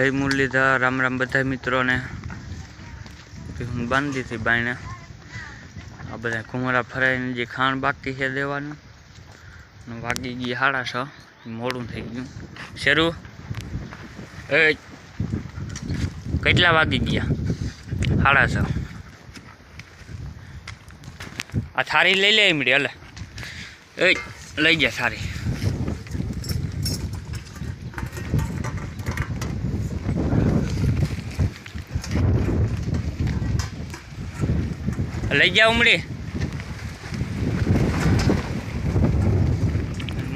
जय मुरलीधर। राम राम बधा मित्रों ने। हूँ बांधी थी बायने आ बधा घूमरा फराई जे खाण बाकी है देवानुं वागी गई 6:30 मोडू थी गयु। शरू ए केटला वागी गया 6:30। आ थारी लई ले मड़ी हले ए लई जा थारी। लई जाओ उमड़ी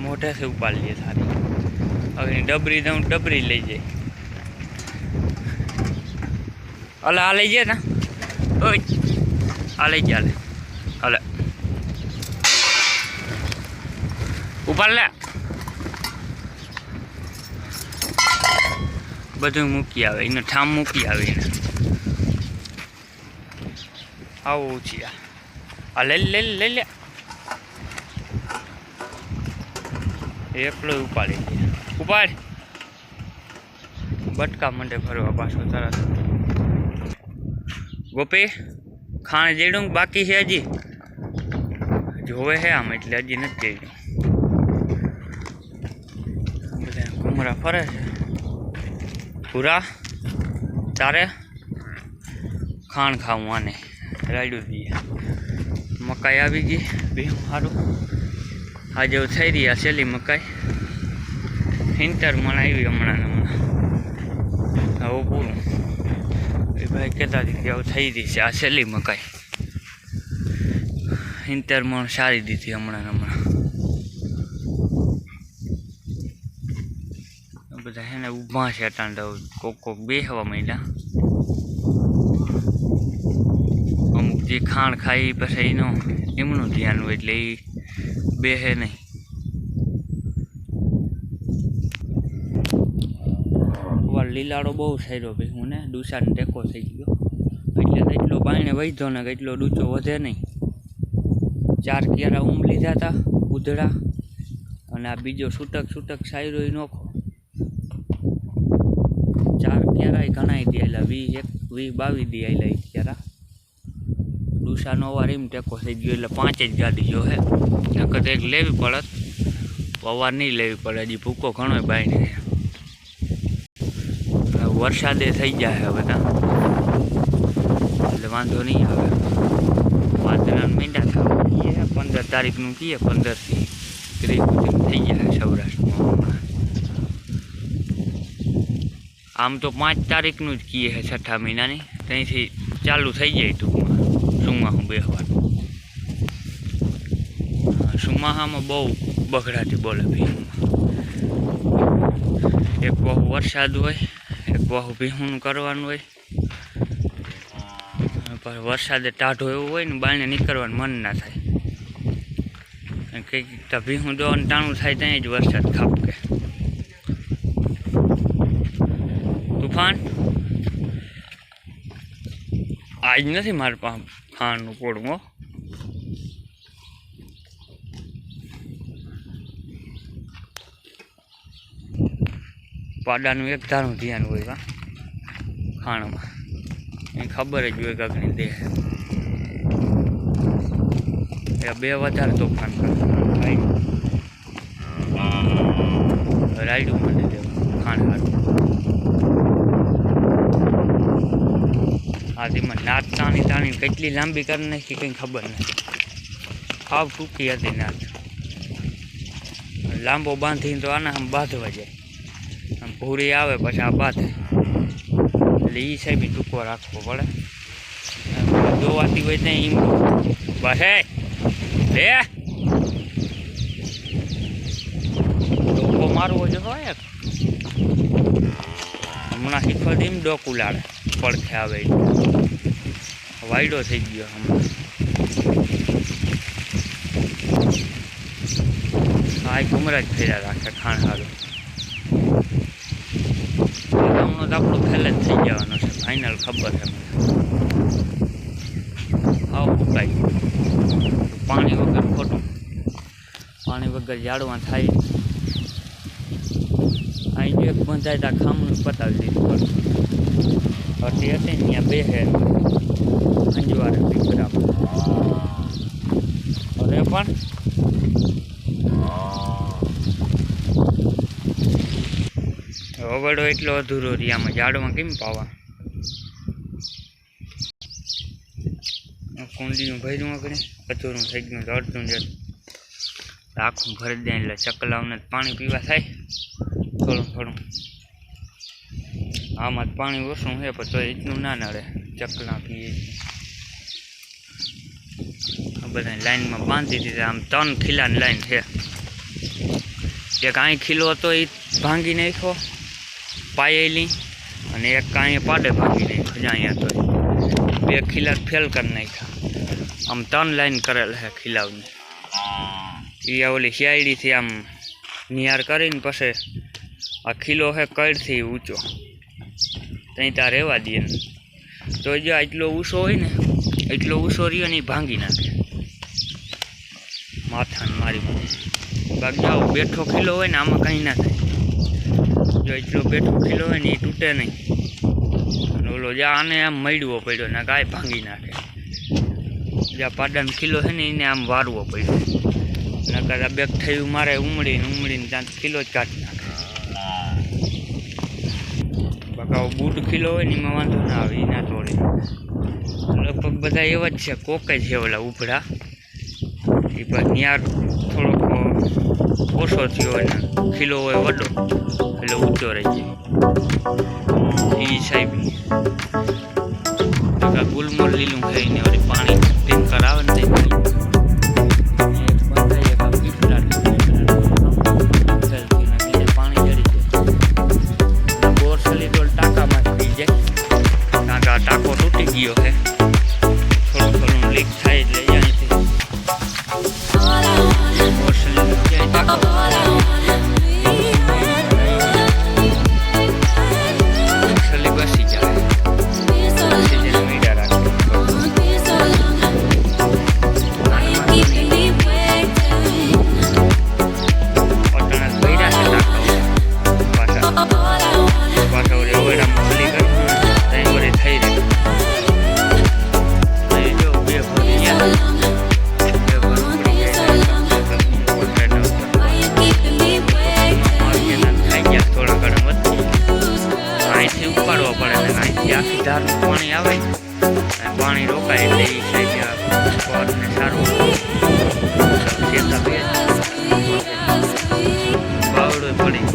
मोटे से उपाड़ लिए थारी। अगर डबरी दऊँ डबरी लई जाए अला आ लई जाए ना ओ आ लई जा ले अला उपाड़ ले बधु मूकी आवे इने ठाम मूकी आवे आओ छिया आ ले ले ले ले एकलो उपाड़ी उपाड़ बटका मंडे भरवा पाछो तरस। गोपी खाण जेडू बाकी है हजी जोवे है आम एटले हजी नथी बधा घूमरा फरे छे। पूरा तारे खाण खाऊं आने राड्यू दिए मकाई आवी गई बेहू सारू आज थी रही सेली मकाई हिंटर मन आई हमणा हवे पूरू ए भाई कहता थी कि थी रही है आ सेली मकाई हिंटर मन सारी दी थी हमणा बधा है ऊभा है टांडा कोक बेहवा मळ्या अमुक जे खाण खाई पछी एनो एमनु ध्यान होय एटले बेहे नहीं। लीलाड़ो बहु सारो भाई हूँ ने डूसा ने टेको थी गयो एटले एटलो पाणी वध्यो ने एटलो डूचो वधे नहीं। 4 क्यारा ऊम लीधा था उधड़ा अने आ बीजो छूटक छूटक सायरो नोखो 4 क्यारा घणाई दियाला 20-22 दियाला क्यारा डूसा नो वार एम टेको थी गयो एटले 5 ज गाड़ी जो है नकद एक लेवी पड़त पवार नहीं लेवी पड़े हजी भूको घणो बायने वरसादे थी जाए बता એટલે વાંધો नहीं आवे। वादळा मींडा थवा है 15 तारीख નું કીએ 15 થી 30 સુધી થઈ જાય સૌરાષ્ટ્રમાં। आम तो 5 तारीख નું જ કીએ है 6ठा મહિનાની ત્યાંથી ચાલુ થઈ જાય ટૂંકમાં સુમાહું બેહવાનું। સુમાહામાં બહુ બગડાટી બોલે ભીહું एक बहु वरसाद होय एक बहु भीहूं करवानुं होय पर वरसादे टाढो एवो होय ने बायणे નીકળવાનું मन ना थाय कंईक भीहूं दोन टाणुं थाय त्यां ज वरसाद खाबके। तूफान आज नहीं मारे पास खाणनुं पोळुं हो पाडानुं एक धारूं ध्यान होय खाणमां ए खबर ज होय काकनी दे ए बे वधारे तोफान करे रायडू मांडी देवा खाण हारू आदि में नाच ताणी ताणी केटली लांबी कर नाखी कई खबर नहीं हाव टूकी हती नाच लांबो बांधी तो आने हम बांधवा जाए आम पूरी आवे पछी आ बांधे एटले ई साहेब टूको राखवो पड़े जोवाती होय त्यां ईम बस ले डोको मारवो जतो एक हमणां शीखवाड़ी डोकू लाड़े પડખે આવે વાયડો થઈ ગયો હમણાં આ ઘુમરા જ ફેર્યા રાખે ખાણ સારું હમણાં તો આપણું ફેલ જ થઈ જવાનો છે ફાઇનલ ખબર છે મને આવ ફૂકાઈ પાણી વગર ખોટું પાણી વગર ઝાડવા થાય અહીં જો એક બંધાય ત્યાં ખામણું પતાવી દીધું હતી હતી ને ત્યાં બેસે અંજવારે પીપરા અરે પણ ઓગળો એટલો અધૂરો રહી આમાં ઝાડમાં કેમ પાવા કુંડીનું ભર્યું આગળ અધૂરું થઈ ગયું તો અડધું જ આખું ભરી દે એટલે ચકલાઓને પાણી પીવા થાય થોડું થોડું આમાં જ પાણી ઓછું છે પણ તો એટલું ના નડે ચકલા પીએ બધા લાઈનમાં બાંધી દીધી આમ 3 ખીલાની લાઈન છે એક અહીં ખીલો હતો એ ભાંગી નાખ્યો પાયેલી અને એક કાંઈ પાડે ભાંગી નાખ્યો અહીંયા તો 2 ખીલા ફેલ કરી નાખ્યા આમ 3 લાઈન કરેલ છે ખીલાવની એ ઓલી શિયાળીથી આમ નિહાર કરીને પછી આ ખીલો છે કડથી ઊંચો ત્યાં ત્યાં રહેવા દઈએ ને તો જો એટલો ઊંચો હોય ને એટલો ઊંચો રહ્યો ને એ ભાંગી નાખે માથાને મારી બાકી જાઓ બેઠો ખીલો હોય ને આમાં કંઈ ના થાય જો એટલો બેઠો ખીલો હોય ને એ તૂટે નહીં અને ઓલો જ્યાં આને આમ મળવો પડ્યો ને ગાય ભાંગી નાખે જ્યાં પાડાનો ખીલો છે ને એને આમ વારવો પડ્યો નકર આ બેગ થયું મારે ઉમડીને ત્યાં ખીલો જ કાઢી નાખે બાકા બૂટ ખીલો હોય ને એમાં વાંધો ના આવે એના તોડે લગભગ બધા એવા જ છે કોક જ છે ઓલા ઉભડા એ પણ ત્યાં થોડોક ઓછો થયો હોય ને ખીલો હોય વડો એટલે ઊંચો રહી જાય એ સાહેબની ગુલમોર લીલું ખાઈને વળી પાણી ટીમ કરાવે ને પાણી ચડી જાય બોર સલી તો ટાંકામાં જ પી જાય કારણ કે આ ટાંકો તૂટી ગયો છે થોડું થોડું લીક થાય એટલે અહીંથી બોર સલી જાય ટાંકો સલી બસી જાય આખી ધારનું પાણી આવે પાણી રોકાય એટલે એ સાઈડ પગને સારું બાવડો પડી